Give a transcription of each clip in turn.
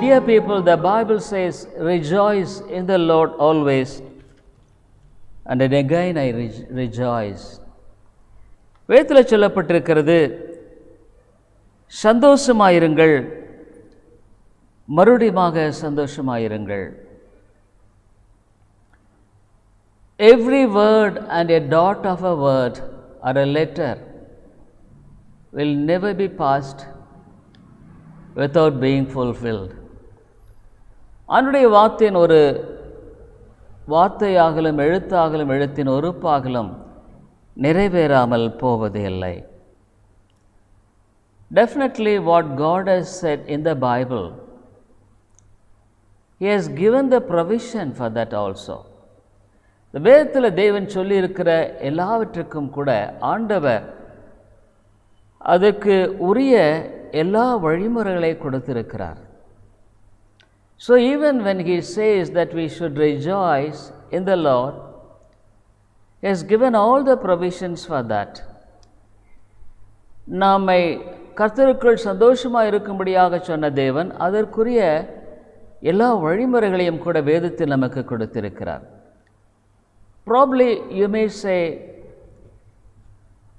Dear people, the Bible says, rejoice in the Lord always. And then again I rejoice. வேதத்தில் சொல்லப்பட்டிருக்கிறது, சந்தோஷமாயிருங்கள், மறுபடியுமாக சந்தோஷமாயிருங்கள். Every word and a dot of a word or a letter will never be passed without being fulfilled. அவனுடைய வார்த்தையின் ஒரு வார்த்தையாகலும் எழுத்தாகலும் எழுத்தின் உறுப்பாகலும் நிறைவேறாமல் போவது இல்லை. Definitely what God has said in the Bible, He has given the provision for that also. இந்த வேதத்தில் தேவன் சொல்லி இருக்கிற எல்லாவற்றுக்கும் கூட ஆண்டவர் அதற்கு உரிய எல்லா வழிமுறைகளை கொடுத்திருக்கிறார். So even when He says that we should rejoice in the Lord, He has given all the provisions for that. நம்மை கர்த்தருக்குள் சந்தோஷமாக இருக்கும்படியாக சொன்ன தேவன் அதற்குரிய எல்லா வழிமுறைகளையும் கூட வேதத்தில் நமக்கு கொடுத்திருக்கிறார். Probably you may say,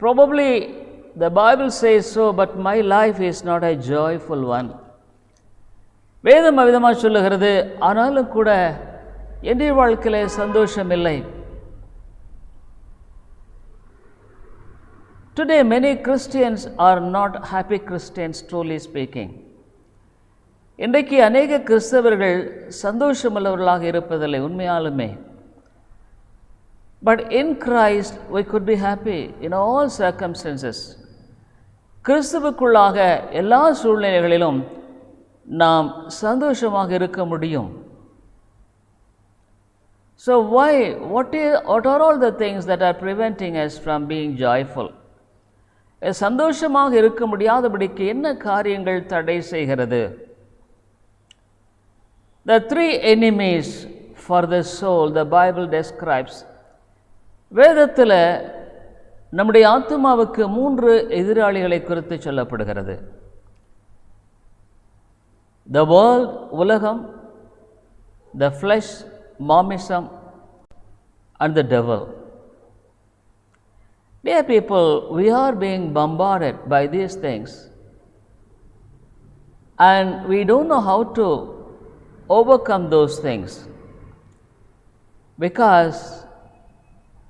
probably the Bible says so, but my life is not a joyful one. வேதம் அவ்விதமாக சொல்லுகிறது, ஆனாலும் கூட என்னுடைய வாழ்க்கையில் சந்தோஷம் இல்லை. Today many Christians are not happy Christians, truly speaking. இன்றைக்கு அநேக கிறிஸ்தவர்கள் சந்தோஷமுள்ளவர்களாக இருப்பதில்லை உண்மையாலுமே. But in Christ we could be happy in all circumstances. கிறிஸ்துவுக்குள்ளாக எல்லா சூழ்நிலைகளிலும் நாம் சந்தோஷமாக இருக்க முடியும். So what are all the things that are preventing us from being joyful? சந்தோஷமாக இருக்க முடியாதபடிக்கு என்ன காரியங்கள் தடை செய்கிறது? The three enemies for the soul the Bible describes. வேதத்தில் நம்முடைய ஆத்துமாவுக்கு 3 எதிராளிகளை குறித்து சொல்லப்படுகிறது. The world, உலகம், the flesh, மாமிசம், and the devil. Dear people, we are being bombarded by these things and we don't know how to overcome those things because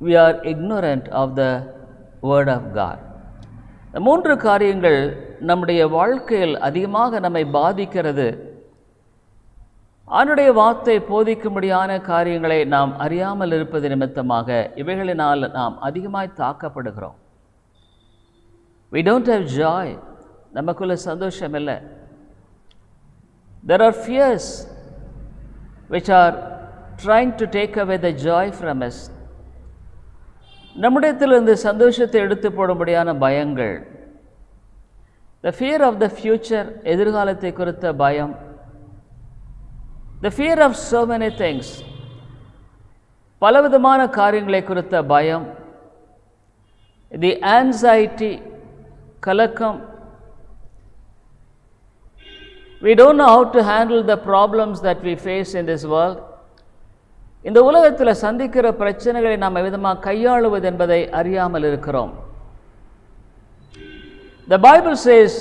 we are ignorant of the word of God. இந்த 3 காரியங்கள் நம்முடைய வாழ்க்கையில் அதிகமாக நம்மை பாதிக்கிறது. அவனுடைய வார்த்தை போதிக்கும்படியான காரியங்களை நாம் அறியாமல் இருப்பது நிமித்தமாக இவைகளினால் நாம் அதிகமாய் தாக்கப்படுகிறோம். We don't have joy. நமக்குள்ள சந்தோஷம் இல்லை. There are fears which are trying to take away the joy from us. நம்முடையத்திலிருந்து சந்தோஷத்தை எடுத்து போடும்படியான பயங்கள். The fear of the future, எதிர்காலத்தை குறித்த பயம். The fear of so many things, பலவிதமான காரியங்களை குறித்த பயம். The anxiety, கலக்கம். We don't know how to handle the problems that we face in this world. இந்த உலகத்தில் சந்திக்கிற பிரச்சனைகளை நாம் விதமாக கையாளுவது என்பதை அறியாமல் இருக்கிறோம். The Bible says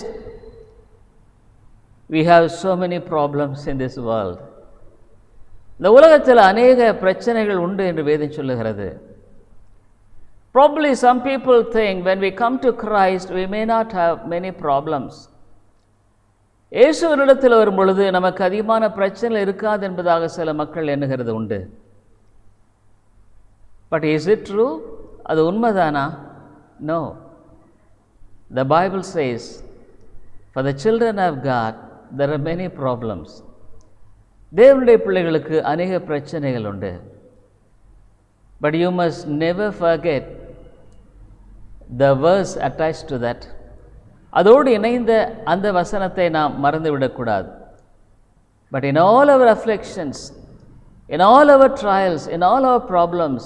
we have so many problems in this world. இந்த உலகத்தில் அநேக பிரச்சனைகள் உண்டு என்று வேதம் சொல்லுகிறது. Probably some people think when we come to Christ we may not have many problems. இயேசுவினிடத்தில் வரும் பொழுது நமக்கு அதிகமான பிரச்சனை இருக்காது என்பதாக சில மக்கள் எண்ணுகிறது உண்டு. But is it true? அது உண்மைதானா? No. The Bible says for the children of God there are many problems. தேவனுடைய பிள்ளைகளுக்கு அநேக பிரச்சனைகள் உண்டு. But you must never forget the verse attached to that. அதோடு இணைந்த அந்த வசனத்தை நாம் மறந்துவிடக்கூடாது. But in all our afflictions, in all our trials, in all our problems,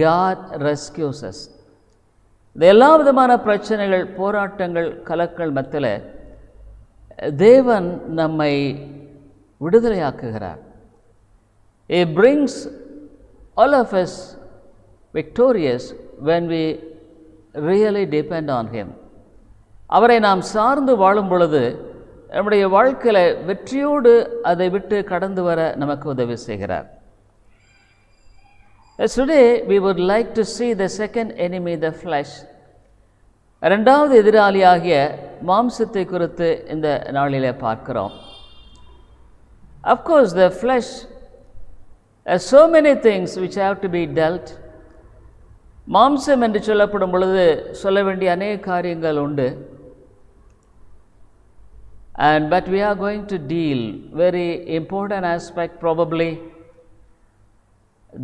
God rescues us. இந்த எல்லா விதமான பிரச்சனைகள், போராட்டங்கள், கலக்கல் மத்தியில் தேவன் நம்மை விடுதலையாக்குகிறார். He brings all of us victorious when we really depend on Him. அவரை நாம் சார்ந்து வாழும் பொழுது நம்முடைய வாழ்க்கையில் வெற்றியோடு அதை விட்டு கடந்து வர நமக்கு உதவி செய்கிறார். Today we would like to see the second enemy, the flesh. இரண்டாவது எதிராளியாகிய மாம்சத்தை குறித்து இந்த நாளிலே பார்க்கிறோம். Of course the flesh has so many things which have to be dealt. மாம்சம் என்று சொல்லப்படும் பொழுது சொல்ல வேண்டிய அநேக காரியங்கள் உண்டு. But we are going to deal very important aspect, probably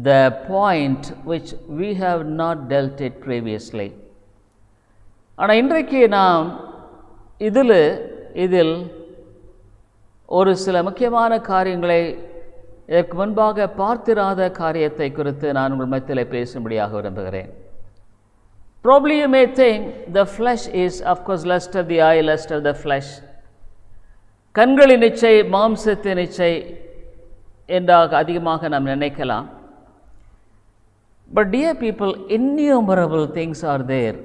the point which we have not dealt it previously. ஆனால் இன்றைக்கு நாம் இதில் ஒரு சில முக்கியமான காரியங்களை இதற்கு முன்பாக பார்த்திராத காரியத்தை குறித்து நான் உங்கள் மத்தியில் பேசும்படியாக விரும்புகிறேன். Probably you may think the flesh is of course lust of the eye, lust of the flesh. கண்களின் இச்சை, மாம்சத்தின் இச்சை என்றாக அதிகமாக நாம் நினைக்கலாம். But dear people, innumerable things are there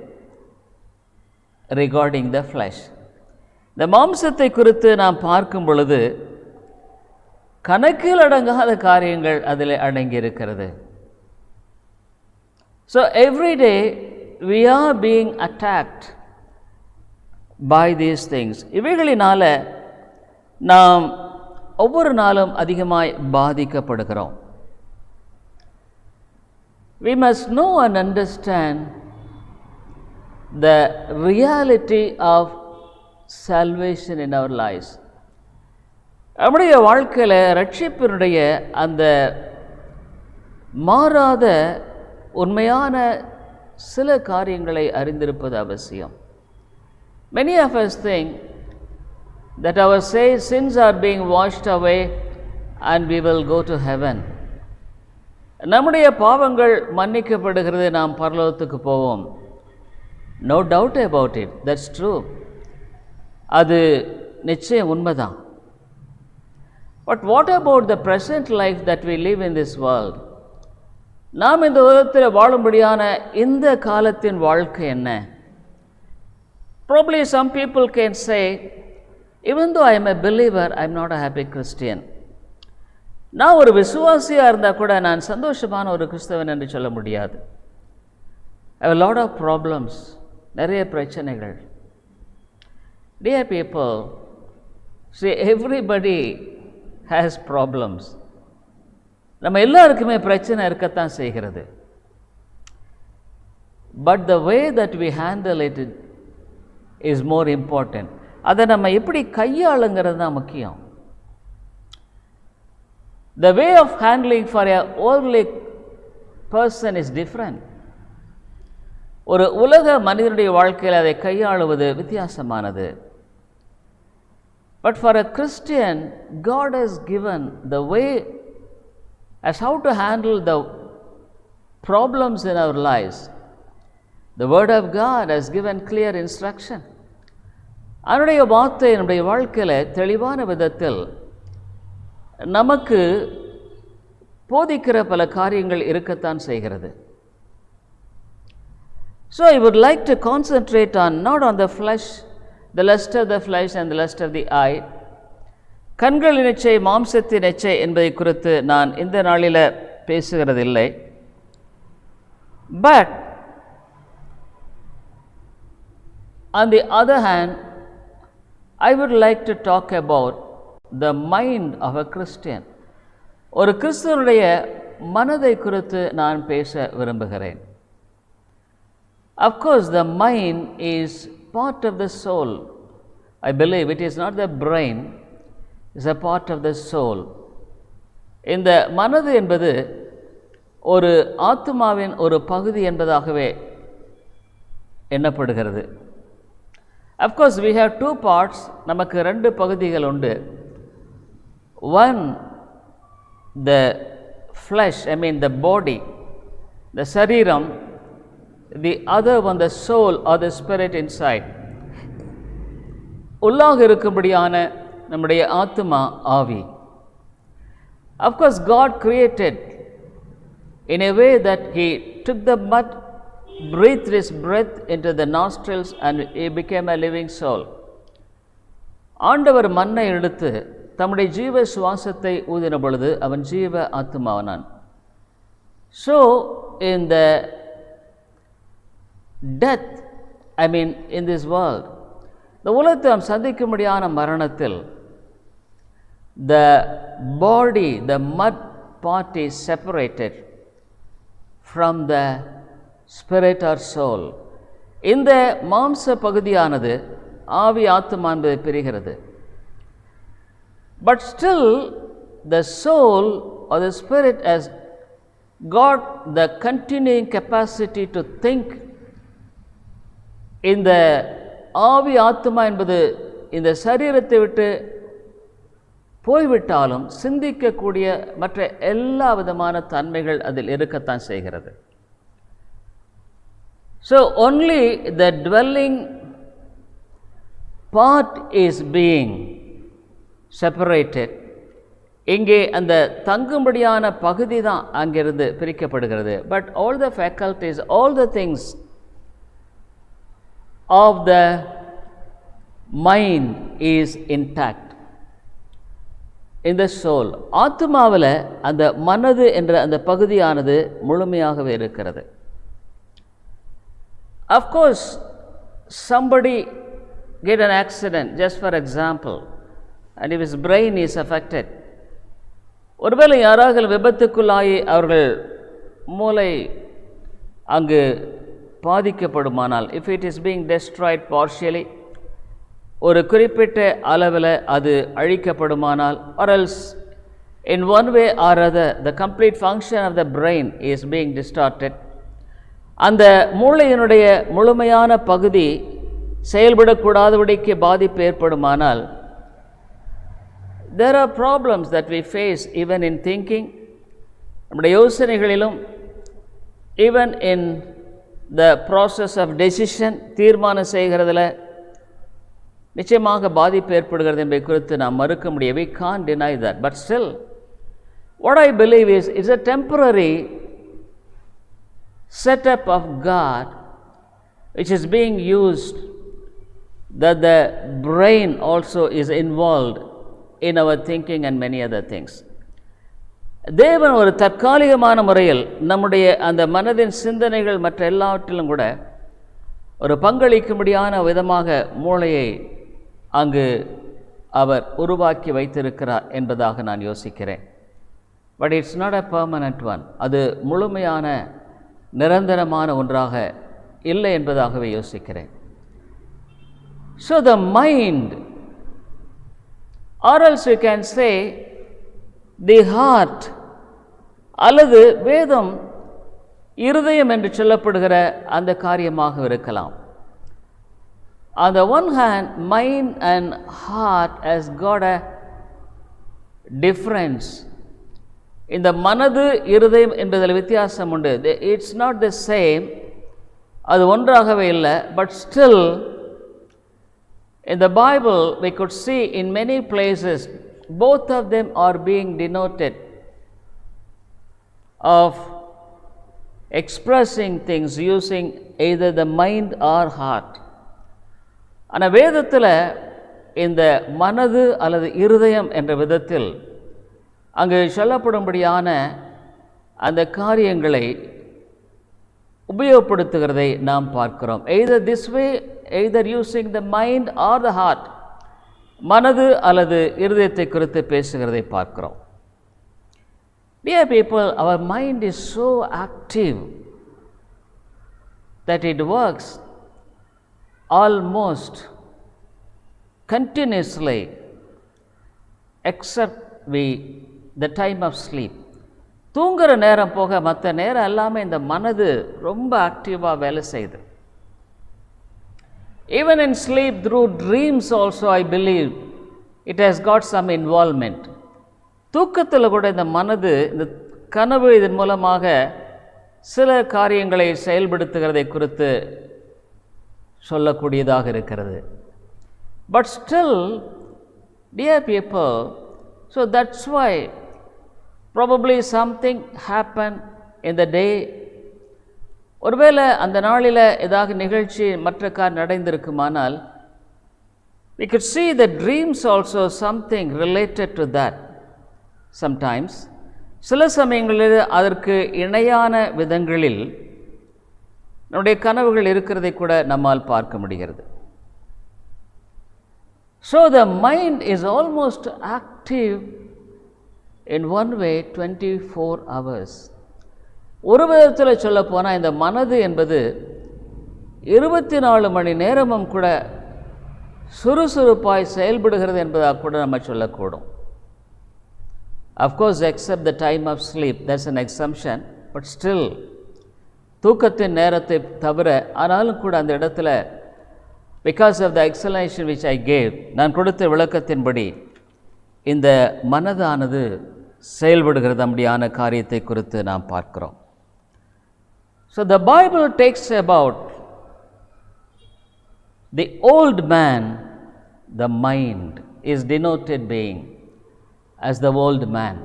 regarding the flesh. இந்த மாம்சத்தை குறித்து நாம் பார்க்கும் பொழுது கணக்கில் அடங்காத காரியங்கள் அதில் அடங்கி இருக்கிறது. So every day we are being attacked by these things. இவைகளினால நாம் ஒவ்வொரு நாளும் அதிகமாய் பாதிக்கப்படுகிறோம். We must know and understand the reality of salvation in our lives. நம்முடைய வாழ்க்கையில் ரட்சிப்பினுடைய அந்த மாறாத உண்மையான சில காரியங்களை அறிந்திருப்பது அவசியம். Many of us think that our sins are being washed away and we will go to heaven. நம்முடைய பாவங்கள் மன்னிக்கப்படுகிறது, நாம் பரலோகத்துக்கு போவோம். No doubt about it, that's true. அது நிச்சயம் உண்மைதான். But what about the present life that we live in this world? நாம் இந்த உலகத்தில் வாழும்படியான இந்த காலத்தின் வாழ்க்கை என்ன? Probably some people can say, even though I am a believer, I am not a happy Christian. நான் ஒரு விசுவாசியாக இருந்தால் கூட நான் சந்தோஷமான ஒரு கிறிஸ்தவன் என்று சொல்ல முடியாது. I have a lot of problems, நிறைய பிரச்சனைகள். Dear people, see, everybody has problems. நம்ம எல்லாருக்குமே பிரச்சனை இருக்கத்தான் செய்கிறது. But the way that we handle it is more important. அதை நம்ம எப்படி கையாளுங்கிறது தான் முக்கியம். The way of handling for a worldly person is different. ஒரு உலக மனிதனுடைய வாழ்க்கையில் அதை கையாளுவது வித்தியாசமானது. But for a Christian, God has given the way as how to handle the problems in our lives. The Word of God has given clear instruction. அவருடைய வார்த்தை நம்முடைய வாழ்க்கையில் தெளிவான விதத்தில் நமக்கு போதிக்கிற பல காரியங்கள் இருக்கத்தான் செய்கிறது. So I would like to concentrate on not on the flesh, the lust of the flesh and the lust of the eye. கண்களின் இச்சை, மாம்சத்தின் இச்சை என்பதை குறித்து நான் இந்த நாளில் பேசுகிறதில்லை. But on the other hand, I would like to talk about the mind of a Christian. ஒரு கிறிஸ்தவனுடைய மனதை குறித்து நான் பேச விரும்புகிறேன். Of course, the mind is part of the soul. I believe it is not the brain, it is a part of the soul. இந்த மனது என்பது ஒரு ஆத்மாவின் ஒரு பகுதி என்பதாகவே எண்ணப்படுகிறது. Of course, we have two parts. நமக்கு ரெண்டு பகுதிகள் உண்டு. One, the flesh, I mean the body, the sariram. The other one, the soul or the spirit inside. உள்ளாக இருக்கும்படியான நம்முடைய ஆத்துமா ஆவி. Of course, God created in a way that He took the mud, breathed His breath into the nostrils and He became a living soul. ஆண்டவர் மண்ணை எடுத்து தம்முடைய ஜீவ சுவாசத்தை ஊதின பொழுது அவன் ஜீவ ஆத்துமாவானான். So in the death, in this world, இந்த உலகத்தை நாம் சந்திக்கும்படியான மரணத்தில், the body, the mud part is separated from the spirit or soul. இந்த மாம்ச பகுதியானது ஆவி ஆத்துமா என்பதை பிரிகிறது. But still the soul or the spirit has got the continuing capacity to think. இந்த ஆவி ஆத்துமா என்பது இந்த சரீரத்தை விட்டு போய்விட்டாலும் சிந்திக்கக்கூடிய மற்ற எல்லா விதமான தன்மைகள் அதில் இருக்கத்தான் செய்கிறது. So only the dwelling part is being separated. இங்கே அந்த தங்கும்படியான பகுதி தான் அங்கிருந்து பிரிக்கப்படுகிறது. But all the faculties, all the things of the mind is intact in the soul. ஆத்துமாவில் அந்த மனது என்ற அந்த பகுதியானது முழுமையாகவே இருக்கிறது. Of course, somebody get an accident, just for example, and if his brain is affected, ஒருவேளை யாராக விபத்துக்குள்ளாகி அவர்கள் மூளை அங்கு பாதிக்கப்படுமானால், if it is being destroyed partially, ஒரு குறிப்பிட்ட அளவில் அது அழிக்கப்படுமானால், or else in one way or other the complete function of the brain is being distorted, அந்த மூளையினுடைய முழுமையான பகுதி செயல்படக்கூடாதபடிக்கு பாதிப்பு ஏற்படுமானால், there are problems that we face even in thinking, நம்முடைய யோசனைகளிலும், even in the process of decision, தீர்மானம் செய்கிறதுல நிச்சயமாக பாதிப்பு ஏற்படுகிறது என்பதை குறித்து நாம் மறுக்க முடியாது. We can't deny that. But still, what I believe is it's a temporary setup of God which is being used, that the brain also is involved in our thinking and many other things. தேவன் ஒரு தற்காலிகமான முறையில் நம்முடைய அந்த மனதின் சிந்தனைகள் மற்ற எல்லாவற்றிலும் கூட ஒரு பங்களிக்கும்படியான விதமாக மூளையை அங்கு அவர் உருவாக்கி வைத்திருக்கிறார் என்பதாக நான் யோசிக்கிறேன். But it's not a permanent one. அது முழுமையான நிரந்தரமான ஒன்றாக இல்லை என்பதாகவே யோசிக்கிறேன். So the mind, or else you can say the heart, அல்லது வேதம் இருதயம் என்று சொல்லப்படுகிற அந்த காரியமாக இருக்கலாம். On the one hand, mind and heart has got a difference. இந்த மனது இருதயம் என்பதில் வித்தியாசம் உண்டு. It's not the same, அது ஒன்றாகவே இல்லை. But still, in the Bible we could see in many places both of them are being denoted of expressing things using either the mind or heart. ஆனால் வேதத்தில் இந்த மனது அல்லது இருதயம் என்ற விதத்தில் அங்கு சொல்லப்படும்படியான அந்த காரியங்களை உபயோகப்படுத்துகிறதை நாம் பார்க்கிறோம். either this way, either using the mind or the heart, மனது அல்லது இருதயத்தை குறித்து பேசுகிறதை பார்க்கிறோம். Dear people, our mind is so active that it works almost continuously except the time of sleep. தூங்குற நேரம் போக மற்ற நேரம் எல்லாமே இந்த மனது ரொம்ப ஆக்டிவாக வேலை செய்யுது. Even in sleep, through dreams also, I believe it has got some involvement. தூக்கத்தில் கூட இந்த மனது, இந்த கனவு இதன் மூலமாக சில காரியங்களை செயல்படுத்துகிறதை குறித்து சொல்லக்கூடியதாக இருக்கிறது. But still, dear people, so that's why probably something happened in the day. ஒருவேளை அந்த நாளில் ஏதாவது நிகழ்ச்சி மற்ற நடந்திருக்குமானால், we could see the dreams also something related to that. Sometimes சில சமயங்களில் அதற்கு இணையான விதங்களில் நம்முடைய கனவுகள் இருக்கிறதை கூட நம்மால் பார்க்க முடிகிறது. So the mind is almost active in one way 24 hours. ஒரு விதத்தில் சொல்ல போனால் இந்த மனது என்பது 24 மணி நேரமும் கூட சுறுசுறுப்பாய் செயல்படுகிறது என்பதாக கூட நம்ம சொல்லக்கூடும். Of course, except the time of sleep, that's an exemption, but still, தூக்கத்தின் நேரத்தை தவிர, ஆனாலும் கூட அந்த இடத்துல, because of the explanation which I gave, நான் கொடுத்த விளக்கத்தின்படி இந்த மனதானது செயல்படுகிறது அப்படியான காரியத்தை குறித்து நாம் பார்க்கிறோம். So the Bible takes about the old man, the mind is denoted being as the old man.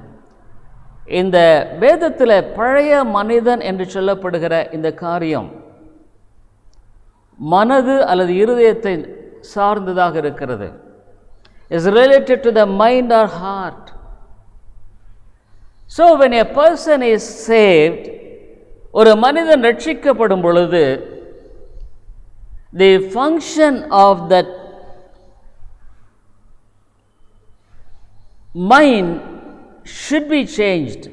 இந்த வேதத்தில் பழைய மனிதன் என்று சொல்லப்படுகிற இந்த காரியம் மனது அல்லது இருதயத்தை சார்ந்ததாக இருக்கிறது. is related to the mind or heart. So when a person is saved, ஒரு மனிதன் ரட்சிக்கப்படும் பொழுது, the function of that mind should be changed.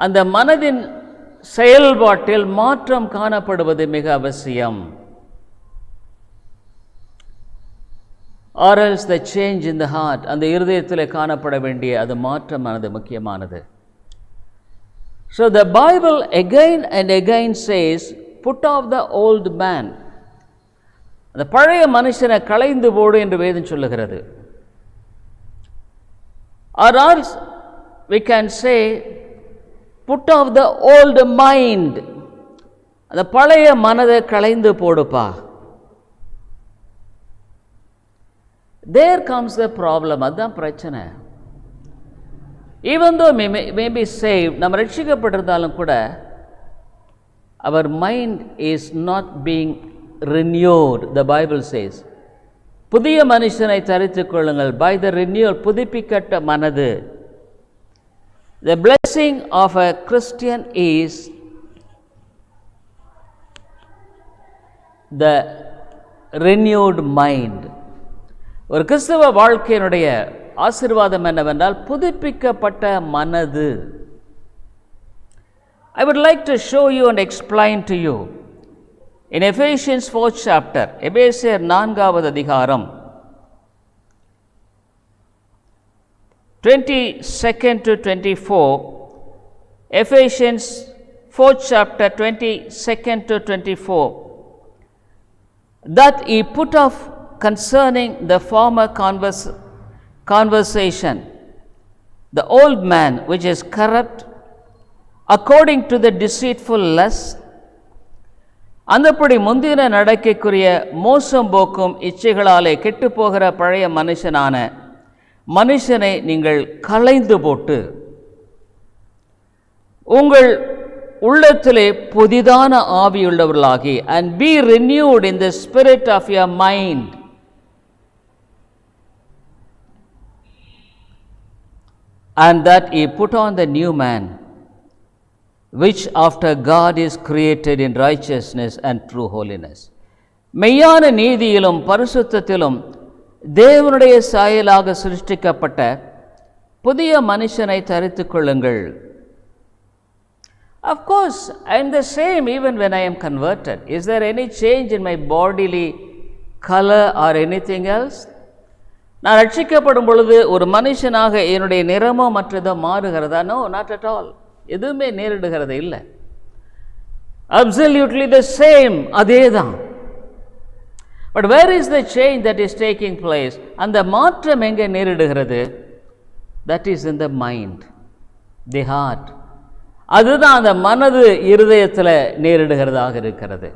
அந்த மனதின் செயல்பாட்டில் மாற்றம் காணப்படுவது மிக அவசியம். Or else the change in the heart, அந்த இருதயத்தில் காணப்பட வேண்டிய அது மாற்றமானது முக்கியமானது. So the Bible again and again says, put off the old man. அந்த பழைய மனுஷனை களைந்து போடு என்று வேதம் சொல்லுகிறது. Or else we can say, put off the old mind. அந்த பழைய மனதை களைந்து போடுப்பா. There comes the problem. அதான் பிரச்சனை. Even though may be saved, நம்ம ரட்சிக்கப்பட்டிருந்தாலும் கூட our mind is not being renewed. The Bible says, புதிய மனுஷனை தரித்துக் கொள்ளுங்கள். by the renewal, புதுப்பிக்கப்பட்ட மனது. The blessing of a Christian is the renewed mind. ஒரு கிறிஸ்தவ வாழ்க்கையினுடைய ஆசீர்வாதம் என்னவென்றால் புதுப்பிக்கப்பட்ட மனது. I would like to show you and explain to you in Ephesians 4th chapter, எபேசியர் 4வது அதிகாரம் 22nd to 24, Ephesians 4th chapter 22nd to 24, that he put off concerning the former conversation, the old man which is corrupt according to the deceitful lust, அந்தப்படி முந்தின நடக்கைக்குரிய மோசம் போக்கும் இச்சைகளாலே கெட்டு போகிற பழைய மனுஷனை நீங்கள் களைந்து போட்டு உங்கள் உள்ளத்திலே புதிதான ஆவியுள்ளவர்களாகி, and be renewed in the spirit of your mind. And that he put on the new man, which after God is created in righteousness and true holiness. மெய்யான நீதியிலும் பரிசுத்தத்திலும் தேவனுடைய சாயலாக சிருஷ்டிக்கப்பட்ட புதிய மனுஷனை தரித்துக் கொள்ளுங்கள். Of course, I am the same even when I am converted. Is there any change in my bodily color or anything else? நான் ரட்சிக்கப்படும் பொழுது ஒரு மனுஷனாக என்னுடைய நிறமோ மற்றதோ மாறுகிறதா? No, not at all. எதுவுமே நேரிடுகிறது இல்லை. Absolutely the same, அதே தான். But where is the change that is taking place? அந்த மாற்றம் எங்கே நேரிடுகிறது? That is in the mind, the heart. அதுதான் அந்த மனது இருதயத்தில் நேரிடுகிறதாக இருக்கிறது.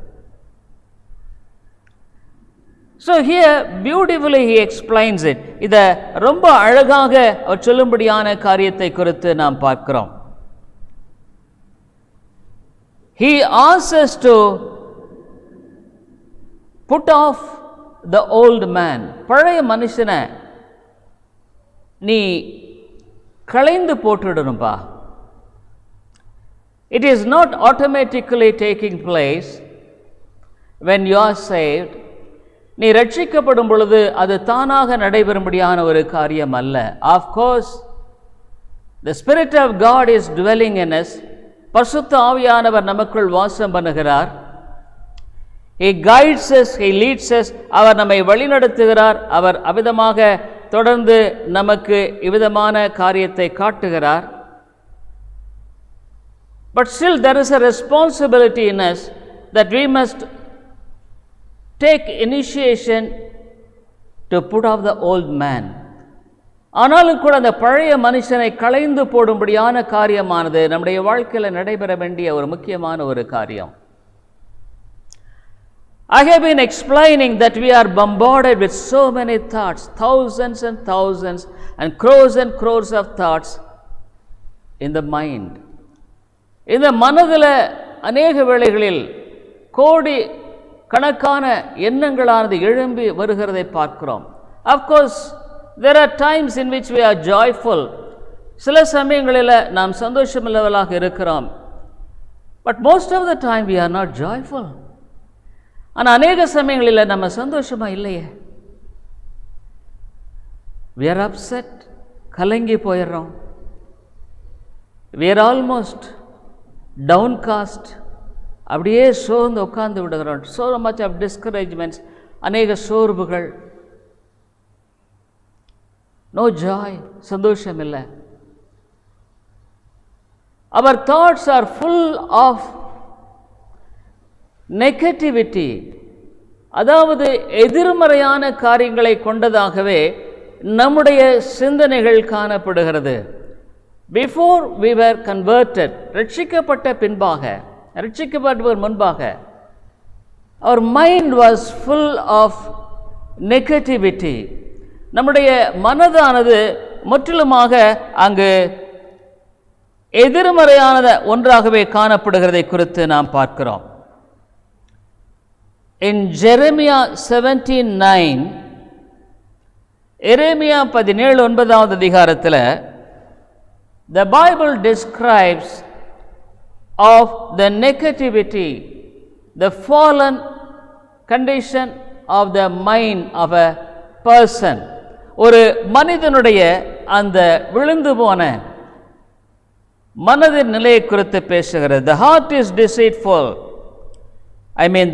So here beautifully he explains it. இதை ரொம்ப அழகாக அவர் சொல்லும்படியான காரியத்தை குறித்து நாம் பார்க்கிறோம். He asks us to put off the old man. பழைய மனுஷனை நீ களைந்து போட்டுடணும்பா. It is not automatically taking place when you are saved. நீ ரட்சிக்கப்படும் பொழுது அது தானாக நடைபெறும்படியான ஒரு காரியம் அல்ல. Of course, the Spirit of God is dwelling in us. பரிசுத்த ஆவியானவர் நமக்குள் வாசம் பண்ணுகிறார். He guides us, He leads us. அவர் நம்மை வழிநடத்துகிறார். அவர் அவிதமாக தொடர்ந்து நமக்கு இவ்விதமான காரியத்தை காட்டுகிறார். But still there is a responsibility in us that we must take initiation to put off the old man. ஆனாலும் கூட அந்த பழைய மனுஷனை களைந்து போடும்படியான காரியமானது நம்முடைய வாழ்க்கையில் நடைபெற வேண்டிய ஒரு முக்கியமான ஒரு காரியம். I have been explaining that we are bombarded with so many thoughts, thousands and thousands and crores of thoughts in the mind. இந்த மனதில் அநேக வேளைகளில் கோடி கணக்கான எண்ணங்களானது எழும்பி வருகிறதை பார்க்கிறோம். Of course, there are times in which we are joyful. சில சமயங்களில் நாம் சந்தோஷமுள்ளவர்களாக இருக்கிறோம். But most of the time we are not joyful. ஆனால் அநேக சமயங்களில் நம்ம சந்தோஷமா இல்லையே. We are upset, கலங்கி போயிடுறோம். We are almost downcast, அப்படியே சோர்ந்து உட்கார்ந்து விடுகிறோம். So much of discouragements, அநேக சோர்வுகள், no joy, சந்தோஷம் இல்லை. Our thoughts are full of negativity, அதாவது எதிர்மறையான காரியங்களை கொண்டதாகவே நம்முடைய சிந்தனைகள் காணப்படுகிறது. Before we were converted, ரட்சிக்கப்பட்ட பின்பாக, ரட்சிக்கப்படுவதற்கு முன்பாக, our mind was full of negativity. நம்முடைய மனதானது முற்றிலுமாக அங்கு எதிர்மறையான ஒன்றாகவே காணப்படுகிறதை குறித்து நாம் பார்க்கிறோம். In Jeremiah 17:9, எரேமியா 17:9 அதிகாரத்தில் the Bible describes of the negativity, the fallen condition of the mind of a person. ஒரு மனிதனுடைய அந்த விழுந்து போன மனதின் நிலையை குறித்து பேசுகிறது. The heart is deceitful.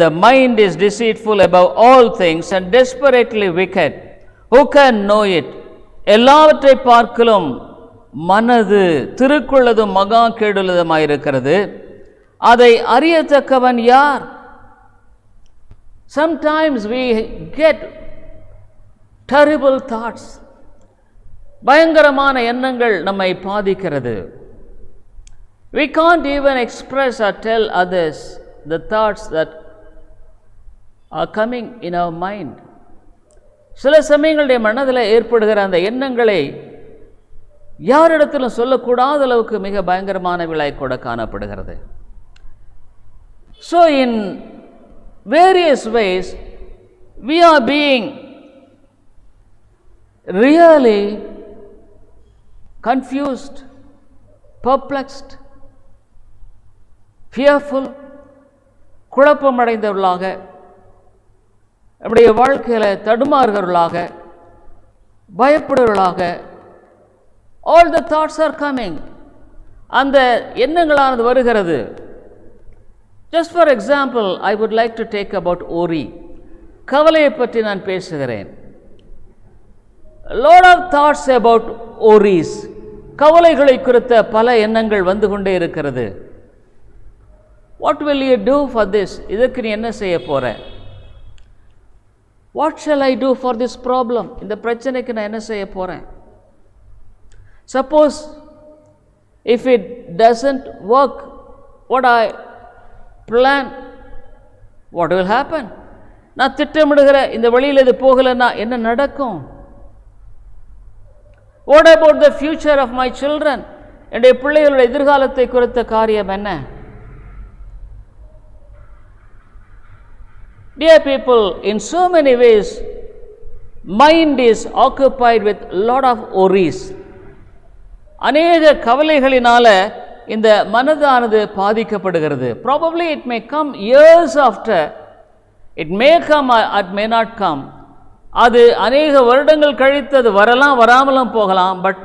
The mind is deceitful above all things and desperately wicked. Who can know it? எல்லாவற்றை பார்க்கலும் மனது திருக்குள்ளதும் மகா கேடுள்ளதுமாயிருக்கிறது. அதை அறியத்தக்கவன் யார்? Sometimes we get terrible thoughts. பயங்கரமான எண்ணங்கள் நம்மை பாதிக்கிறது. We can't even express or tell others the thoughts that are coming in our mind. சில சமயங்களுடைய மனதில் ஏற்படுகிற அந்த எண்ணங்களை யாரிடத்திலும் சொல்லக்கூடாத அளவுக்கு மிக பயங்கரமான விலை கூட காணப்படுகிறது. So in various ways we are being really confused, perplexed, fearful, குழப்பமடைந்தவர்களாக, நம்முடைய வாழ்க்கையில் தடுமாறுகிறவர்களாக, பயப்படுவர்களாக, all the thoughts are coming. அந்த எண்ணங்களானது வருகிறது. Just for example, I would like to take about worry. கவலையை பற்றி நான் பேசுகிறேன். A lot of thoughts about worries. கவலைகளை குறித்த பல எண்ணங்கள் வந்து கொண்டே இருக்கிறது. What will you do for this? இதற்கு நீ என்ன செய்ய போற? What shall I do for this problem? இந்த பிரச்சனைக்கு நான் என்ன செய்ய போறேன்? Suppose if it doesn't work what I plan, what will happen? நான் திட்டமிடுகிற இந்த வழியில் இது போகலைன்னா என்ன நடக்கும்? What about the future of my children? என்னுடைய பிள்ளைகளுடைய எதிர்காலத்தை குறித்த காரியம் என்ன? Dear people, in so many ways, mind is occupied with lot of worries. அநேக கவலைகளினால இந்த மனதானது பாதிக்கப்படுகிறது. Probably it may come years after, it may come or it may not come. அது அநேக வருடங்கள் கழித்து அது வரலாம், வராமலும் போகலாம். But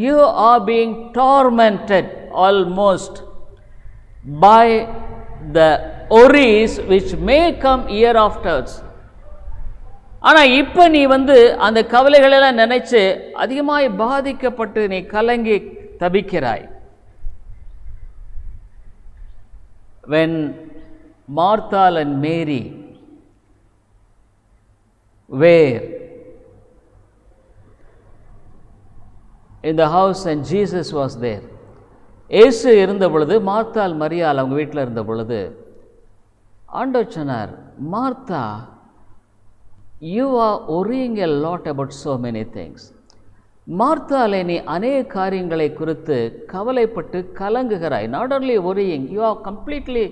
you are being tormented almost by the worries which may come year afterwards. ஆனால் இப்போ நீ அந்த கவலைகளெல்லாம் நினைச்சு அதிகமாய் பாதிக்கப்பட்டு நீ கலங்கி தவிக்கிறாய். When Martha and Mary were in the house and Jesus was there, இயேசு இருந்த பொழுது மார்த்தாள் மரியாள் அவங்க வீட்டில் இருந்த பொழுது ஆண்டவர் சொன்னார், Martha, you are worrying a lot about so many things. மார்த்தாளே, நீ அநேக காரியங்களை குறித்து கவலைப்பட்டு கலங்குகிறாய். not only worrying, you are completely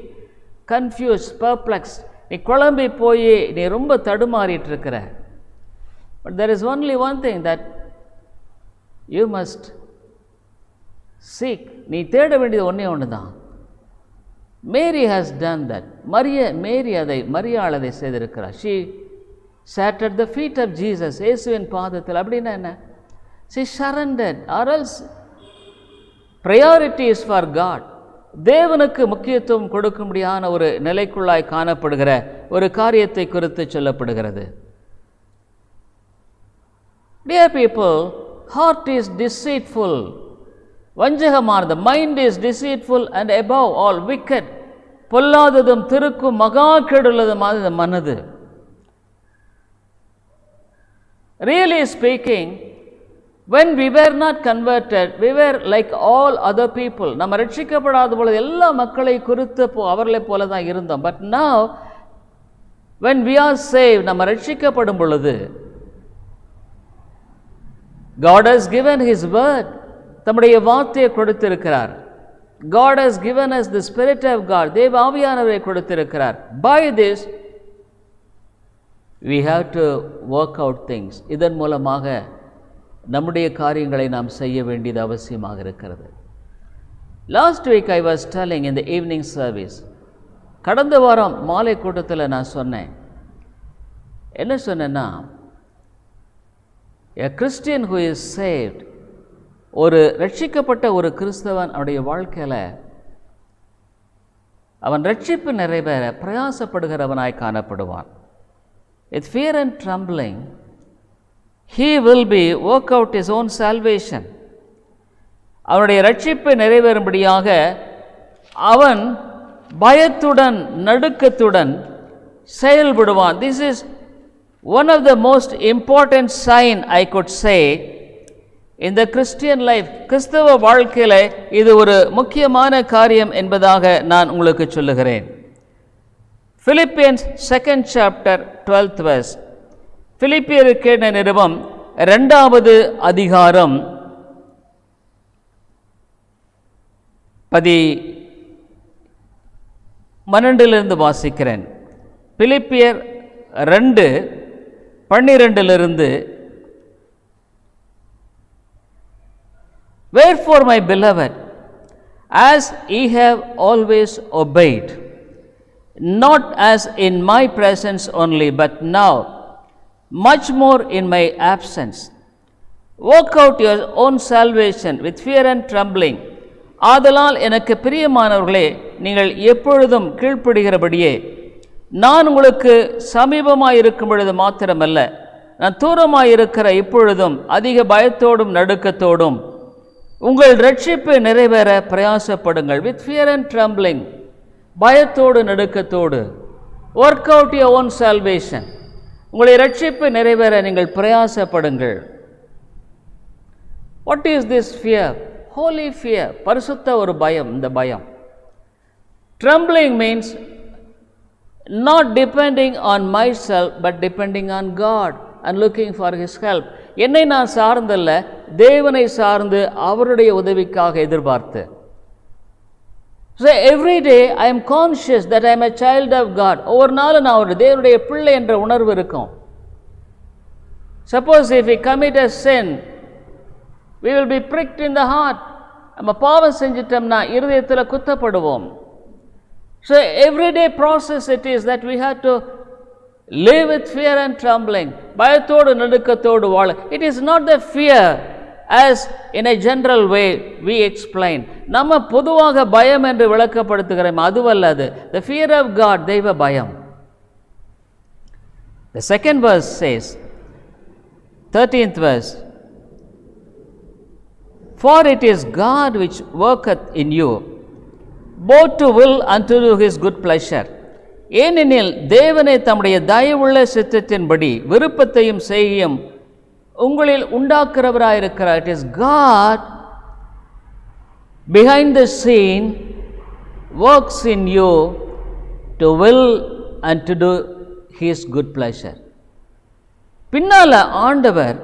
confused, perplexed. நீ குழம்பி போய் நீ ரொம்ப தடுமாறிட்டு இருக்கிற. but there is only one thing that you must seek. நீ தேட வேண்டியது ஒன்றே ஒன்று தான். Mary has done that. மரியாள் அதை செய்திருக்கிறார். she sat at the feet of Jesus. இயேசுவின் பாதத்தில். அப்படின்னா என்ன? she surrendered, or else priority is for God. தேவனுக்கு முக்கியத்துவம் கொடுக்கும்படியான ஒரு நிலைக்குள்ளாய் காணப்படுகிற ஒரு காரியத்தை குறித்து சொல்லப்படுகிறது. Dear people, heart is deceitful. வஞ்சகமானது. Mind is deceitful and above all wicked. பொல்லாததும் திருக்கும் மகா கெடுள்ளதுமான இந்த மனது. Really speaking, when we were not converted, we were like all other people. நம்ம ரட்சிக்கப்படாத பொழுது எல்லா மக்களை குறித்து அவர்களை போல தான் இருந்தோம். But now, when we are saved, நம்ம ரட்சிக்கப்படும் பொழுது God has given His word. தம்முடைய வார்த்தையை கொடுத்திருக்கிறார். God has given us the Spirit of God. தேவ ஆவியானவரை கொடுத்திருக்கிறார். By this, we have to work out things. இதன் மூலமாக நம்முடைய காரியங்களை நாம் செய்ய வேண்டியது அவசியமாக இருக்கிறது. Last week I was telling in the evening service, கடந்த வாரம் மாலை கூட்டத்தில் நான் சொன்னேன். என்ன சொன்னேன்னா, a Christian who is saved, ஒரு ரட்சிக்கப்பட்ட ஒரு கிறிஸ்தவன் அவனுடைய வாழ்க்கையில் அவன் ரட்சிப்பு நிறைவேற பிரயாசப்படுகிறவனாய் காணப்படுவான். With fear and trembling, he will be work out his own salvation. அவனுடைய ரட்சிப்பு நிறைவேறும்படியாக அவன் பயத்துடன் நடுக்கத்துடன் செயல்படுவான். This is one of the most important sign I could say in the Christian life. கிறிஸ்தவ வாழ்க்கையில் இது ஒரு முக்கியமான காரியம் என்பதாக நான் உங்களுக்கு சொல்லுகிறேன். Philippians 2nd chapter 12th verse. பிலிப்பியருக்கு நிருபம் 2வது அதிகாரம் 12 வாசிக்கிறேன். பிலிப்பியர் 2:12 Wherefore, my beloved, as ye have always obeyed, not as in my presence only, but now, much more in my absence, work out your own salvation with fear and trembling. ஆதலால் எனக்கு பிரியமானவர்களே, நீங்கள் எப்பொழுதும் கீழ்ப்படுகிறபடியே நான் உங்களுக்கு சமீபமாய் இருக்கும் பொழுது மாத்திரமல்ல, நான் தூரமாய் இருக்கிற இப்பொழுதும் அதிக பயத்தோடும் நடுக்கத்தோடும் உங்கள் ரட்சிப்பு நிறைவேற பிரயாசப்படுங்கள். வித் ஃபியர் அண்ட் ட்ரம்பிளிங், பயத்தோடு நடுக்கத்தோடு. Work out your own salvation, உங்களுடைய ரட்சிப்பு நிறைவேற நீங்கள் பிரயாசப்படுங்கள். What is this fear? Holy fear, பரிசுத்த ஒரு பயம். இந்த பயம். Trembling means not depending on myself but depending on God and looking for His help. என்னை நான் சார்ந்தல்ல, தேவனை சார்ந்து அவருடைய உதவிக்காக எதிர்பார்த்து. So every day I am conscious that I am a child of God. ஒவ்வொரு நாளும் நான் ஒரு தேவனுடைய பிள்ளை என்ற உணர்வு இருக்கும். Suppose if we commit a sin, we will be pricked in the heart. நம்ம பாவம் செஞ்சிட்டோம்னா இருதயத்தில் குத்தப்படுவோம். So everyday process it is that we have to live with fear and trembling. பயத்தோடு நடுக்கத்தோடு வாழ. It is not the fear as in a general way we explain. நம்ம பொதுவாக பயம் என்று விளக்கப்படுத்துகிறோம், அதுவல்ல அது. The fear of God, தெய்வ பயம். The second verse says, 13th verse, for it is God which worketh in you both to will and to do His good pleasure. ஏனெனில் தேவனே தம்முடைய தயவுள்ள சித்தத்தின்படி விருப்பத்தையும் செய்யும் உங்களில் உண்டாக்குறவராயிருக்கிறார். It is God behind the scene works in you to will and to do His good pleasure. பின்னால ஆண்டவர்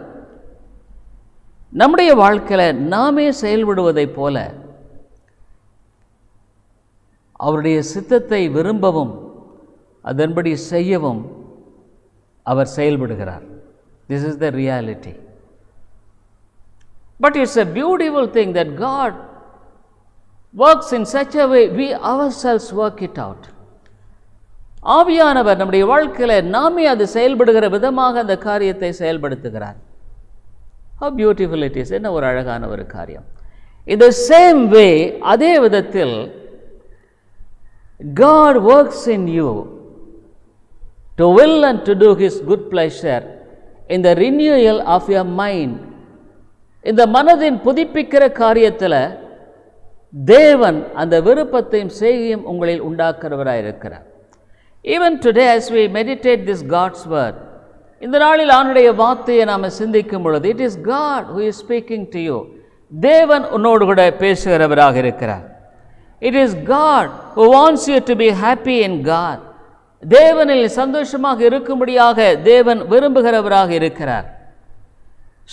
நம்முடைய வாழ்க்கையில் நாமே செயல்படுவதை போல அவருடைய சித்தத்தை விரும்பவும் அதன்படி செய்யவும் அவர் செயல்படுகிறார். This is the reality. But it's a beautiful thing that God works in such a way we ourselves work it out. ஆவியானவர் நம்முடைய வாழ்க்கையில் நாமே அது செயல்படுகிற விதமாக அந்த காரியத்தை செயல்படுத்துகிறார். How beautiful it is. என்ன ஒரு அழகான ஒரு காரியம். In the same way, அதே விதத்தில் God works in you to will and to do His good pleasure in the renewal of your mind. இந்த மனதின் புதுப்பிக்கிற காரியத்தில் தேவன் அந்த விருப்பத்தையும் செய்கையும் உங்களில் உண்டாக்குறவராக இருக்கிறார். Even today as we meditate this God's word, இந்த நாளில் அவனுடைய வார்த்தையை நாம் சிந்திக்கும் பொழுது, it is God who is speaking to you. தேவன் உன்னோடு கூட பேசுகிறவராக இருக்கிறார். It is God who wants you to be happy in God. தேவனில் சந்தோஷமாக இருக்கும்படியாக தேவன் விரும்புகிறவராக இருக்கிறார்.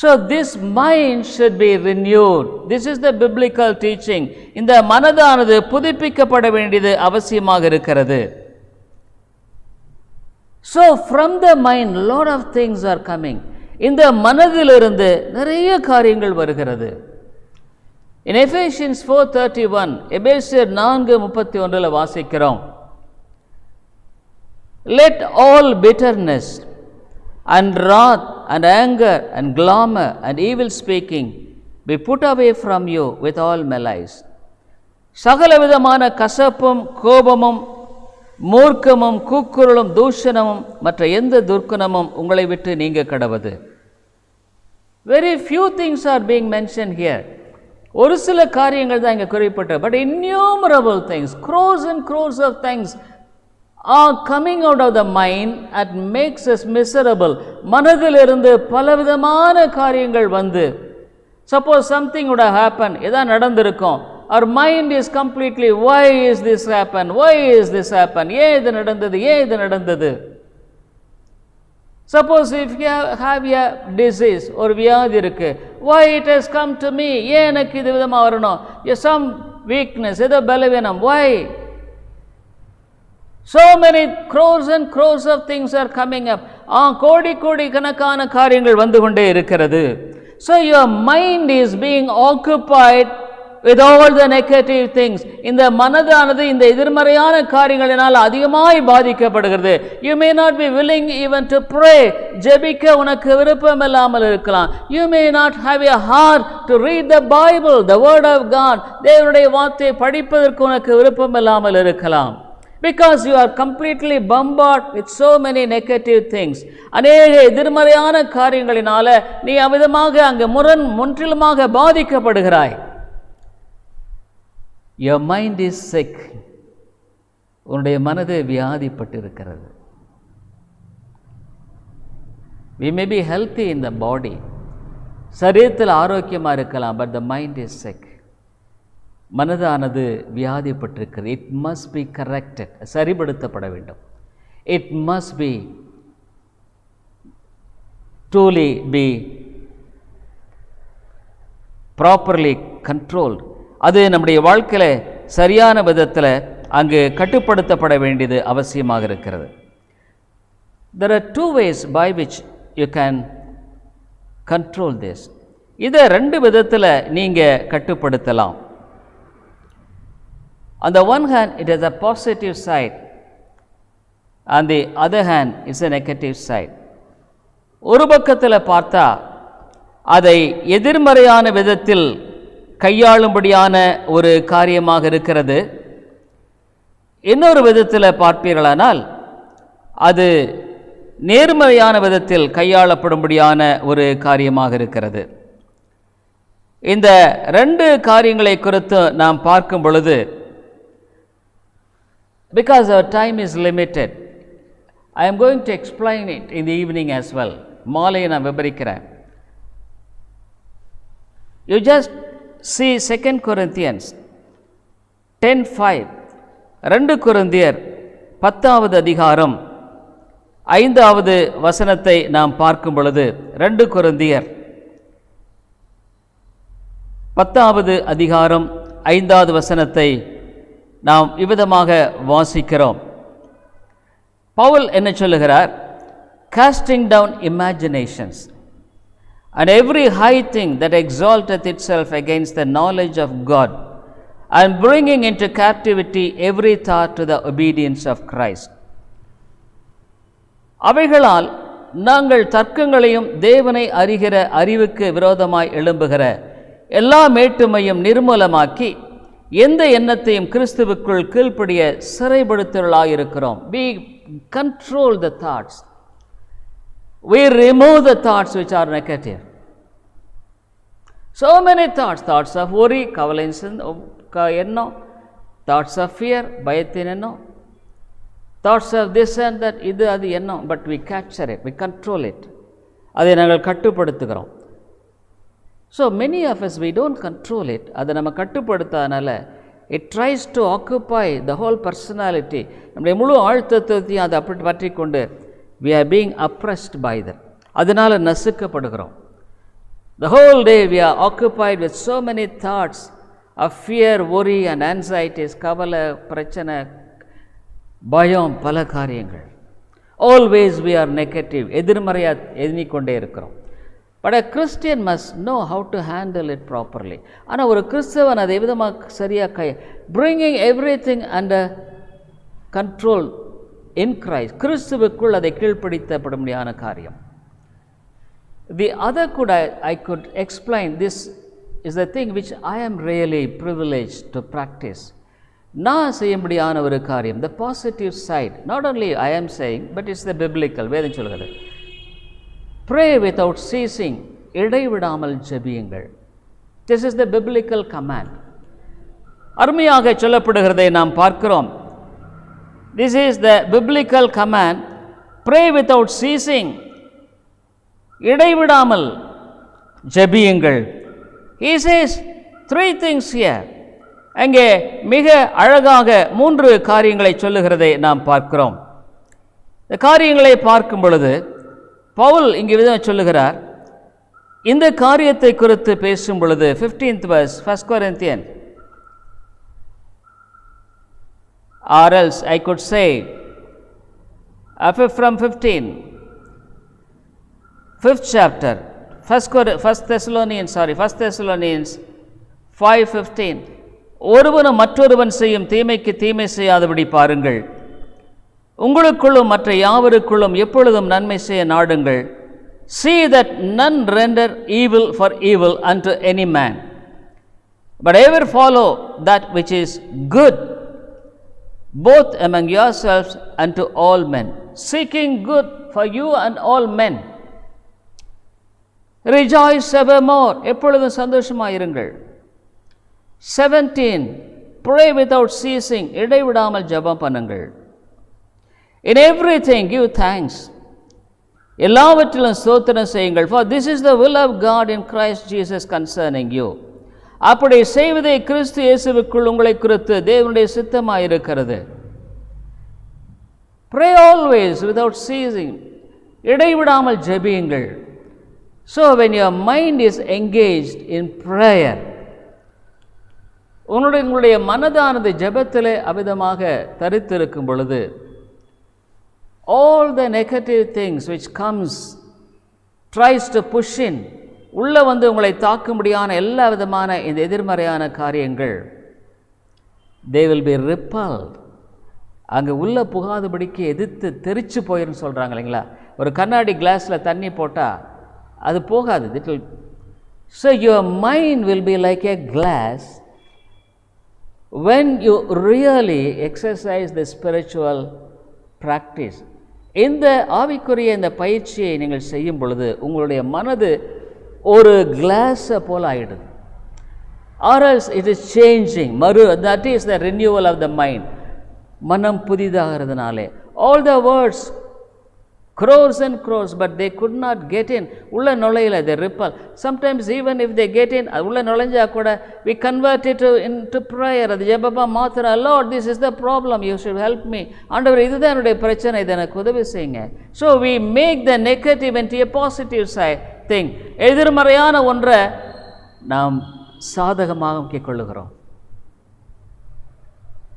So this mind should be renewed. This is the biblical teaching. இந்த மனதானது புதுப்பிக்கப்பட வேண்டியது அவசியமாக இருக்கிறது. So from the mind lot of things are coming. இந்த மனதிலிருந்து நிறைய காரியங்கள் வருகிறது. In Ephesians 4:31, எபேசியர் 4:31 வாசிக்கிறோம், let all bitterness and wrath and anger and clamor and evil speaking be put away from you with all malice. சகலவிதமான கசப்பும் கோபமும் மூர்க்கமும் கூக்குரலும் தூஷணமும் மற்ற எந்த துர்க்குணமும் உங்களை விட்டு நீங்க கடவது. Very few things are being mentioned here. ஒரு சில காரியங்கள் தான் இங்கே குறிப்பிட்ட, but innumerable things, crores and crores of things are coming out of the mind and makes us miserable. மனதிலிருந்து பலவிதமான காரியங்கள் வந்து, suppose something would have happened, எதாவது நடந்திருக்கும், our mind is completely, why is this happen, why is this happen, ஏன் இது நடந்தது, ஏன் இது நடந்தது. Suppose if you have a disease, ஒரு வியாதி இருக்கு, why it has come to me, ஏன் எனக்கு இது விதமாக வரணும், some weakness, ஏதோ பலவீனம், why. So many crores and crores of things are coming up. கோடி கோடி கணக்கான காரியங்கள் வந்து கொண்டே இருக்கிறது. So your mind is being occupied with all the negative things. இந்த மனதானது இந்த எதிர்மறையான காரியங்களினால் அதிகமாய் பாதிக்கப்படுகிறது. You may not be willing even to pray. ஜெபிக்க உனக்கு விருப்பம் இல்லாமல் இருக்கலாம். You may not have a heart to read the Bible, the word of God. தேவனுடைய வார்த்தையை படிப்பதற்கு உனக்கு விருப்பம் இல்லாமல் இருக்கலாம். Because you are completely bombarded with so many negative things. அநேக எதிர்மறையான காரியங்களினால நீ அவ்விதமாக அங்கு முற்றிலுமாக பாதிக்கப்படுகிறாய். Your mind is sick. உன்னுடைய மனது வியாதிப்பட்டிருக்கிறது. We may be healthy in the body. சரீரத்தில் ஆரோக்கியமாக இருக்கலாம், but the mind is sick. மனதானது வியாதிப்பட்டிருக்கிறது. It must be corrected. சரிபடுத்தப்பட வேண்டும். it must be truly be properly controlled. அது நம்முடைய வாழ்க்கையில் சரியான விதத்தில் அங்கு கட்டுப்படுத்தப்பட வேண்டியது அவசியமாக இருக்கிறது. There are two ways by which you can control this. இதை ரெண்டு விதத்தில் நீங்கள் கட்டுப்படுத்தலாம். On the one hand, it has a positive side. On the other hand, it's a negative side. ஒரு பக்கத்தில் பார்த்தா அதை எதிர்மறையான விதத்தில் கையாளும்படியான ஒரு காரியமாக இருக்கிறது. இன்னொரு விதத்தில் பார்ப்பீர்களானால் அது நேர்மறையான விதத்தில் கையாளப்படும்படியான ஒரு காரியமாக இருக்கிறது. இந்த ரெண்டு காரியங்களை குறித்து நாம் பார்க்கும் பொழுது, because our time is limited, I am going to explain it in the evening as well. மாலையை நான் விவரிக்கிறேன். You just see 2 Corinthians 10:5. 2 கொரிந்தியர் 10வது அதிகாரம் 5வது வசனத்தை நாம் பார்க்கும் பொழுது, 2 கொரிந்தியர் 10வது அதிகாரம் 5வது வசனத்தை நாம் இவ்விதமாக வாசிக்கிறோம். பவுல் என்ன சொல்லுகிறார்? casting down imaginations and every high thing that exalteth itself against the knowledge of God, and bringing into captivity every thought to the obedience of Christ. அவைகளால் நாங்கள் தர்க்கங்களையும் தேவனை அறிகிற அறிவுக்கு விரோதமாய் எழும்புகிற எல்லா மேட்டுமையும் நிர்மூலமாக்கி எந்த எண்ணத்தையும் கிறிஸ்துவுக்குள் கீழ்ப்படிய சிறைப்படுத்தலாயிருக்கிறோம். We control the thoughts. We remove the thoughts which are negative. So many thoughts, thoughts of worry, கவலையின் எண்ணம், thoughts of fear, பயத்தின் எண்ணம், thoughts of this and that, இது அது எண்ணம். But we capture it, we control it. அதை நாங்கள் கட்டுப்படுத்துகிறோம். So many of us, we don't control it. அதை நம்ம கட்டுப்படுத்தாதனால it tries to occupy the whole personality. நம்முடைய முழு ஆழ்த்தத்தையும் அதை அப்படி பற்றி கொண்டு we are being oppressed by that. அதனால் நசுக்கப்படுகிறோம். The whole day we are occupied with so many thoughts of fear, worry and anxieties. கவலை, பிரச்சனை, பயம், பல காரியங்கள். Always we are negative. எதிர்மறையாக எண்ணிக்கொண்டே இருக்கிறோம். But a Christian must know how to handle it properly. ஆனால் ஒரு கிறிஸ்தவன் அதை விதமாக சரியாக bringing everything under control in Christ. கிறிஸ்துவுக்குள் அதை கீழ்ப்படுத்தப்படும்படியான காரியம். The other I could explain, this is the thing which I am really privileged to practice. நான் செய்யும்படியான ஒரு காரியம், the positive side. Not only I am saying, but it's the biblical. வேதம் சொல்கிறது, pray without ceasing. இடைவிடாமல் ஜெபியுங்கள். This is the biblical command. அருமையாக சொல்லப்படுகிறதை நாம் பார்க்கிறோம். This is the biblical command. Pray without ceasing. இடைவிடாமல் ஜெபியுங்கள். He says 3 things here. அங்கே மிக அழகாக 3 காரியங்களை சொல்லுகிறதை நாம் பார்க்கிறோம். இந்த காரியங்களை பார்க்கும் பொழுது பவுல் இங்கே விதமாக சொல்லுகிறார். இந்த காரியத்தை குறித்து பேசும் பொழுது 15th verse 1 Corinthians, or else I could say from 5th chapter 1 Thessalonians 5:15, ஒருவனும் மற்றொருவன் செய்யும் தீமைக்கு தீமை செய்யாதபடி பாருங்கள், உங்களுக்குள்ளும் மற்ற யாவருக்குள்ளும் எப்பொழுதும் நன்மை செய்ய நாடுங்கள். See that none render evil for evil unto any man, but ever follow that which is good, both among yourselves and to all men, seeking good for you and all men. Rejoice evermore. எப்பொழுதும் சந்தோஷமாயிருங்கள். 17, pray without ceasing. இடைவிடாமல் ஜெபம் பண்ணுங்கள். In everything give thanks. எல்லாவற்றிலும் ஸ்தோத்திரம் செய்யுங்கள். For this is the will of God in Christ Jesus concerning you. அப்படி செய்வதே கிறிஸ்து இயேசுவுக்குள் உங்களை குறித்து தேவனுடைய சித்தமாயிருக்கிறது. Pray always without ceasing. இடைவிடாமல் ஜெபியுங்கள். So when your mind is engaged in prayer, உங்களுடைய மனதானது ஜெபத்திலே அவிதமாக தரித்திருக்கும் பொழுது, all the negative things which comes tries to push in, உள்ள வந்து உங்களை தாக்கும்படியான எல்லா விதமான இந்த எதிர்மறையான காரியங்கள், they will be repelled. அங்கே உள்ளே புகாதபடிக்கு எதிர்த்து தெரிச்சு போயிருன்னு சொல்கிறாங்க இல்லைங்களா. ஒரு கண்ணாடி கிளாஸில் தண்ணி போட்டால் அது போகாது. It will. So your mind will be like a glass when you really exercise the spiritual practice. இந்த ஆவிக்குரிய இந்த பயிற்சியை நீங்கள் செய்யும் பொழுது உங்களுடைய மனது ஒரு கிளாஸை போல் ஆகிடுது. or else it is changing. That is the renewal of the mind. மனம் புதிதாகிறதுனாலே all the words crores and crores, but they could not get in. உள்ள நுழையில, they repel. Sometimes even if they get in, உள்ள நுழைஞ்சா கூட we convert it into prayer. அது ஜெபமா மாத்திர, Lord, this is the problem, you should help me. ஆண்டவர், இதுதான் என்னுடைய பிரச்சனை, இதை எனக்கு உதவி செய்யுங்க. So we make the negative into a positive side thing. எதிர்மறையான ஒன்றை நாம் சாதகமாக கொள்ளுகிறோம்.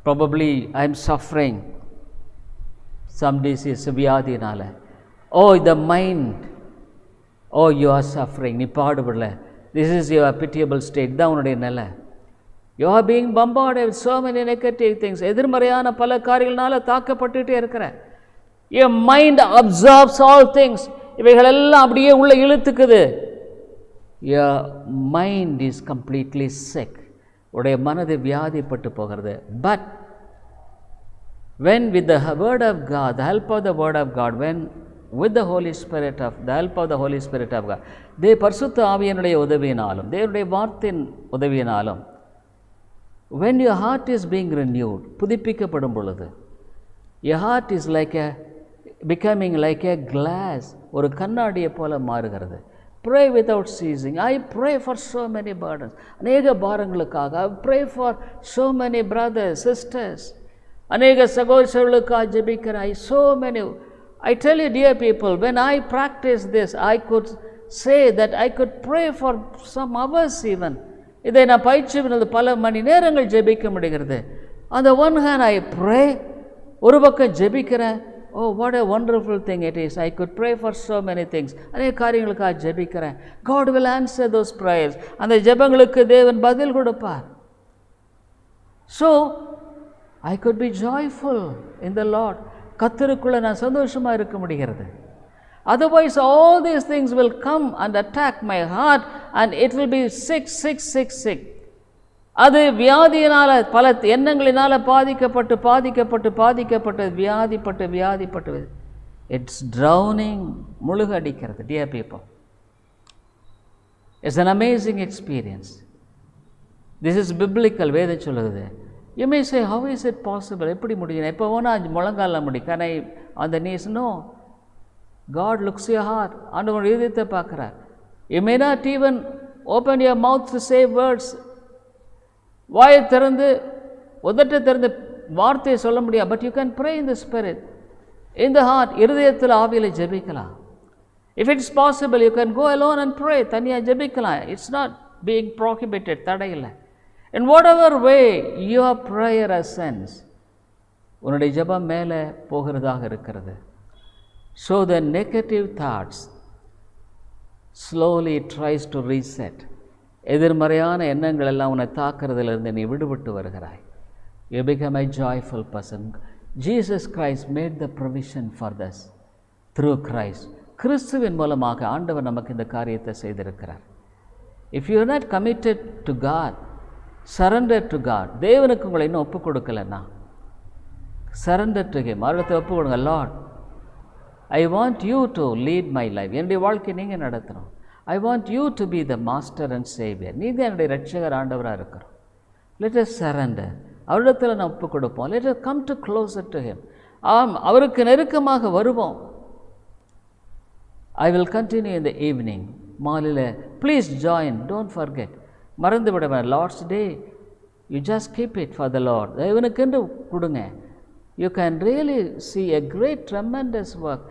Probably I am suffering some disease, வியாதினால. Oh, the mind, oh, you are suffering, நீ பாடுபடல, this is your pitiable state, தான் உன்னுடைய நிலை. You are being bombarded with so many negative things. எதிர்மறையான பல காரியங்களால தாக்கப்பட்டுட்டே இருக்கிற. Your mind absorbs all things. இவைகள் எல்லாம் அப்படியே உள்ள இழுத்துக்குது. Your mind is completely sick. உடைய மனது வியாதிப்பட்டு போகிறது. But when with the word of God, the help of the word of God, when with the Holy Spirit of the help of the Holy Spirit of God, பரிசுத்த ஆவியினுடைய உதவியினாலும் தேவனுடைய வார்த்தையின் உதவியினாலும், when your heart is being renewed, புதுப்பிக்கப்படும் பொழுது, your heart is like a becoming like a glass, ஒரு கண்ணாடியை போல மாறுகிறது. Pray without ceasing. I pray for so many burdens. அநேக பாரங்களுக்காக I pray for so many brothers, sisters. அநேக சகோதரர்களுக்காக ஜெபிக்கிறேன். So many. I tell you, dear people, when I practice this, I could say that I could pray for some hours even. இதை நான் பயிற்சி பல மணி நேரங்கள் ஜெபிக்க முடிகிறது. On the one hand, I pray. ஒரு பக்கம் ஜெபிக்கிறேன். Oh, what a wonderful thing it is. I could pray for so many things. அநேக காரியங்களுக்காக ஜெபிக்கிறேன். God will answer those prayers. அந்த ஜெபங்களுக்கு தேவன் பதில் கொடுப்பார். So, I could be joyful in the Lord. கர்த்தருக்குள்ள நான் சந்தோஷமாக இருக்க முடிகிறது. Otherwise, all these things will come and attack my heart and it will be sick. அது வியாதியினால் பல எண்ணங்களினால் பாதிக்கப்பட்டு வியாதிப்பட்டு இட்ஸ் ட்ரௌனிங், முழுகடிக்கிறது. Dear people, it's an amazing experience. This is biblical. வேதம் சொல்லுது. You may say, how is it possible? எப்படி முடியும்? எப்போ வேணால் முழங்கால முடி. Can I on the knees? No. God looks your heart. ஆண்டவர் இதயத்தை பார்க்குறார். You may not even open your mouth to say words. வாயை திறந்து உதட்டை திறந்து வார்த்தையை சொல்ல முடியாது. But you can pray in the spirit, in the heart. இருதயத்தில் ஆவியில் ஜெபிக்கலாம். If it's possible you can go alone and pray. தனியாக ஜெபிக்கலாம். இட்ஸ் நாட் பீயிங் ப்ரோஹிபிட்டட், தடையில்லை. In whatever way your prayer ascends, உன்னுடைய ஜெபம் மேலே போகிறதாக இருக்கிறது. So the negative thoughts slowly tries to reset. எதிர்மறையான எண்ணங்கள் எல்லாம் உன்னை தாக்குறதுலேருந்து நீ விடுபட்டு வருகிறாய். You become a joyful person. Jesus Christ made the provision for this through Christ. கிறிஸ்துவின் மூலமாக ஆண்டவர் நமக்கு இந்த காரியத்தை செய்திருக்கிறார். If you are not committed to God, surrender to God, தேவனுக்கு உங்களை இன்னும் ஒப்பு கொடுக்கலன்னா surrender to Him. அவரிடத்தை ஒப்பு கொடுங்க. Lord, I want you to lead my life. என்னுடைய வாழ்க்கை நீங்கள் நடத்தணும். I want you to be the master and savior. நீ தான் என்னுடைய ரட்சகர், ஆண்டவராக இருக்கிறோம். Let us surrender. அவரிடத்தில் நான் ஒப்பு கொடுப்போம். Let us come to closer to Him. அவருக்கு நெருக்கமாக வருவோம். I will continue in the evening. மாலையில் please join, don't forget. மறந்து விட வேண்டாம். Lord's day, you just keep it for the Lord. தேவனுக்கென்று கொடுங்க. you can really see a great, tremendous work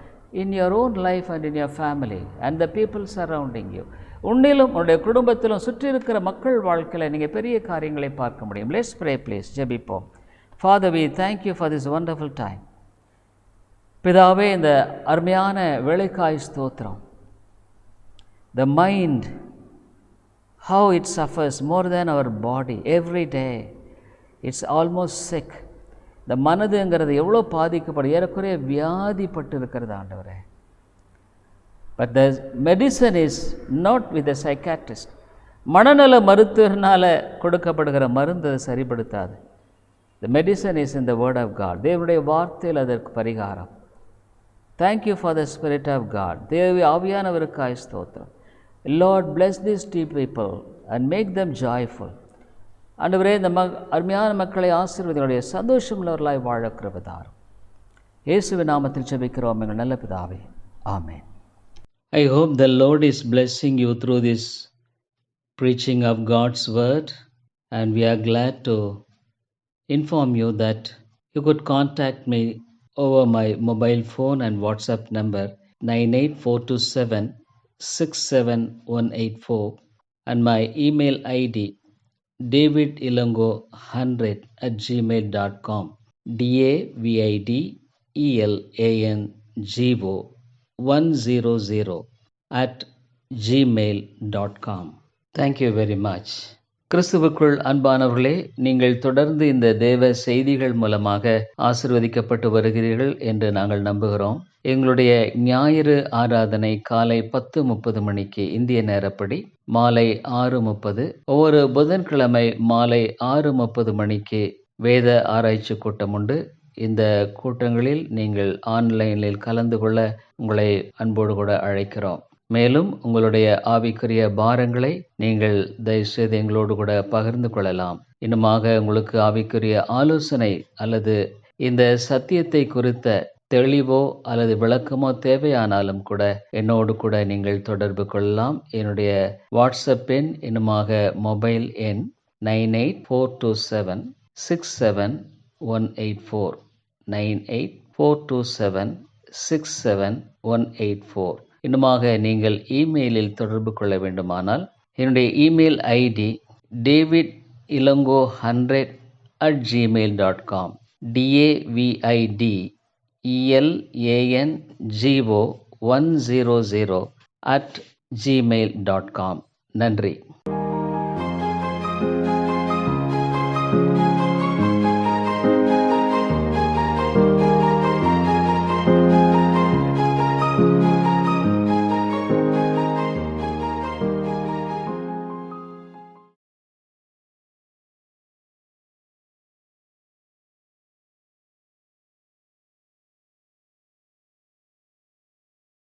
in your own life and in your family and the people surrounding you. உன்னிலும் உன்னுடைய குடும்பத்திலும் சுற்றி இருக்கிற மக்கள் வாழ்க்கையில் நீங்கள் பெரிய காரியங்களை பார்க்க முடியும். Let's pray please. ஜெபிப்போம். Father, we thank you for this wonderful time. பிதாவே, இந்த அருமையான வேளைக்காய் ஸ்தோத்திரம். The mind, how it suffers more than our body every day. It's almost sick. இந்த மனதுங்கிறது எவ்வளோ பாதிக்கப்படும், ஏறக்குறைய வியாதிப்பட்டு இருக்கிறது ஆண்டவரே. But the medicine is not with the psychiatrist. மனநல மருத்துவர்னால் கொடுக்கப்படுகிற மருந்து அதை சரிப்படுத்தாது. The medicine is in the word of God. தேவனுடைய வார்த்தையில் அதற்கு பரிகாரம். Thank you for the spirit of God. தேவி ஆவியானவருக்காய் ஸ்தோத்திரம். Lord, bless these two people and make them joyful. ஆண்டவரே, இந்த அருமையான மக்களை ஆசீர்வதிகளுடைய சந்தோஷம் உள்ளவர்களாய் வாழ கிருபை தாரும். இயேசுவின் நாமத்தில் ஜெபிக்கிறோம் எங்கள் நல்ல பிதாவே. ஆமென். I hope the Lord is blessing you through this preaching of God's word, and we are glad to inform you that you could contact me over my mobile phone and WhatsApp number 98427-67184 and my email ID davidilongo100@gmail.com davidilongo100@gmail.com. Thank you very much. கிறிஸ்துவுக்குள் அன்பானவர்களே, நீங்கள் தொடர்ந்து இந்த தேவ செய்திகள் மூலமாக ஆசீர்வதிக்கப்பட்டு வருகிறீர்கள் என்று நாங்கள் நம்புகிறோம். எங்களுடைய ஞாயிறு ஆராதனை காலை 10:30 மணிக்கு இந்திய நேரப்படி, மாலை 6:30, ஒவ்வொரு புதன்கிழமை மாலை 6:30 மணிக்கு வேத ஆராய்ச்சி கூட்டம் உண்டு. இந்த கூட்டங்களில் நீங்கள் ஆன்லைனில் கலந்து கொள்ள உங்களை அன்போடு கூட அழைக்கிறோம். மேலும் உங்களுடைய ஆவிக்குரிய பாரங்களை நீங்கள் தயவுசெய்து எங்களோடு கூட பகிர்ந்து கொள்ளலாம். இன்னுமாக உங்களுக்கு ஆவிக்குரிய ஆலோசனை அல்லது இந்த சத்தியத்தை குறித்த தெளிவோ அல்லது விளக்கமோ தேவையானாலும் கூட என்னோடு கூட நீங்கள் தொடர்பு கொள்ளலாம். என்னுடைய வாட்ஸ்அப் எண், இன்னுமாக மொபைல் எண் 9842767184 9842767184. இன்னுமாக நீங்கள் இமெயிலில் தொடர்பு கொள்ள வேண்டுமானால் என்னுடைய இமெயில் ஐடி davidilongo100@gmail.com davidilongo100@gmail.com. நன்றி.